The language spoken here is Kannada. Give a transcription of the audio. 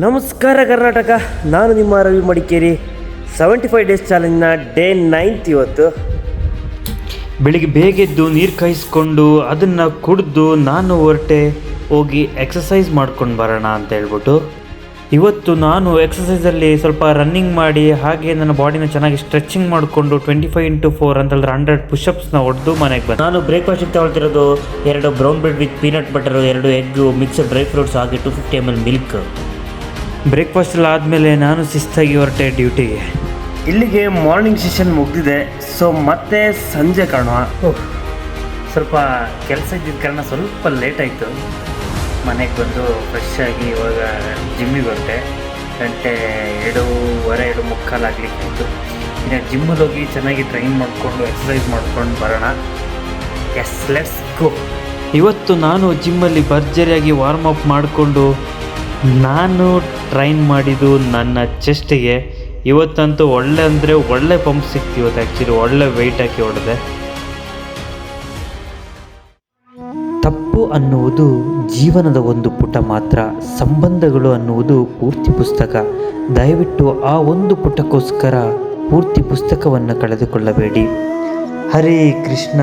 ನಮಸ್ಕಾರ ಕರ್ನಾಟಕ, ನಾನು ನಿಮ್ಮ ರವಿ ಮಡಿಕೇರಿ. 75 ಡೇಸ್ ಚಾಲೆಂಜ್ನ ಡೇ 9 ಇವತ್ತು. ಬೆಳಿಗ್ಗೆ ಬೇಗ ಎದ್ದು ನೀರು ಕಾಯಿಸ್ಕೊಂಡು ಅದನ್ನು ಕುಡಿದು ನಾನು ಹೊರಟೆ ಹೋಗಿ ಎಕ್ಸಸೈಸ್ ಮಾಡ್ಕೊಂಡು ಬರೋಣ ಅಂತ ಹೇಳ್ಬಿಟ್ಟು. ಇವತ್ತು ನಾನು ಎಕ್ಸಸೈಸಲ್ಲಿ ಸ್ವಲ್ಪ ರನ್ನಿಂಗ್ ಮಾಡಿ ಹಾಗೆ ನನ್ನ ಬಾಡಿನ ಚೆನ್ನಾಗಿ ಸ್ಟ್ರೆಚಿಂಗ್ ಮಾಡಿಕೊಂಡು 25x4 ಅಂತಂದ್ರೆ 100 ಪುಷಪ್ಸ್ನ ಹೊಡೆದು ಮನೆಗೆ ಬಂದೆ. ನಾನು ಬ್ರೇಕ್ಫಾಸ್ಟಿಗೆ ತಗೊಳ್ತಿರೋದು 2 brown bread with peanut butter, 2 egg, mixer dry fruits ಹಾಗೆ 250 ml ಮಿಲ್ಕ್. ಬ್ರೇಕ್ಫಾಸ್ಟ್ ಎಲ್ಲ ಆದಮೇಲೆ ನಾನು ಶಿಸ್ತಾಗಿ ಹೊರಟೆ ಡ್ಯೂಟಿಗೆ. ಇಲ್ಲಿಗೆ ಮಾರ್ನಿಂಗ್ ಸೆಷನ್ ಮುಗಿದಿದೆ. ಸೊ ಮತ್ತೆ ಸಂಜೆ ಕಾಣುವ. ಸ್ವಲ್ಪ ಕೆಲಸ ಇದ್ದಿದ್ದ ಕಾರಣ ಸ್ವಲ್ಪ ಲೇಟ್ ಆಯಿತು. ಮನೆಗೆ ಬಂದು ಫ್ರೆಶ್ ಆಗಿ ಇವಾಗ ಜಿಮ್ಮಿಗೆ ಹೊರಟೆ. 2:30 ಆಗಲಿಕ್ಕೆ ಇತ್ತು. ಇನ್ನು ಜಿಮ್ಮಲ್ಲಿ ಹೋಗಿ ಚೆನ್ನಾಗಿ ಟ್ರೈನ್ ಮಾಡಿಕೊಂಡು ಎಕ್ಸಸೈಸ್ ಮಾಡ್ಕೊಂಡು ಬರೋಣ. Yes, let's go. ಇವತ್ತು ನಾನು ಜಿಮ್ಮಲ್ಲಿ ಭರ್ಜರಿಯಾಗಿ ವಾರ್ಮ್ ಅಪ್ ಮಾಡಿಕೊಂಡು ನಾನು ಟ್ರೈನ್ ಮಾಡಿದ್ದು ನನ್ನ ಚೆಸ್ಟಿಗೆ. ಇವತ್ತಂತೂ ಒಳ್ಳೆ ಪಂಪ್ ಸಿಕ್ತು. ಇವತ್ತು ಆ್ಯಕ್ಚುಲಿ ಒಳ್ಳೆ ವೆಯ್ಟ್ ಹಾಕಿ ಹೊಡೆದೆ. ತಪ್ಪು ಅನ್ನುವುದು ಜೀವನದ ಒಂದು ಪುಟ ಮಾತ್ರ, ಸಂಬಂಧಗಳು ಅನ್ನುವುದು ಪೂರ್ತಿ ಪುಸ್ತಕ. ದಯವಿಟ್ಟು ಆ ಒಂದು ಪುಟಕ್ಕೋಸ್ಕರ ಪೂರ್ತಿ ಪುಸ್ತಕವನ್ನು ಕಳೆದುಕೊಳ್ಳಬೇಡಿ. ಹರೇ ಕೃಷ್ಣ.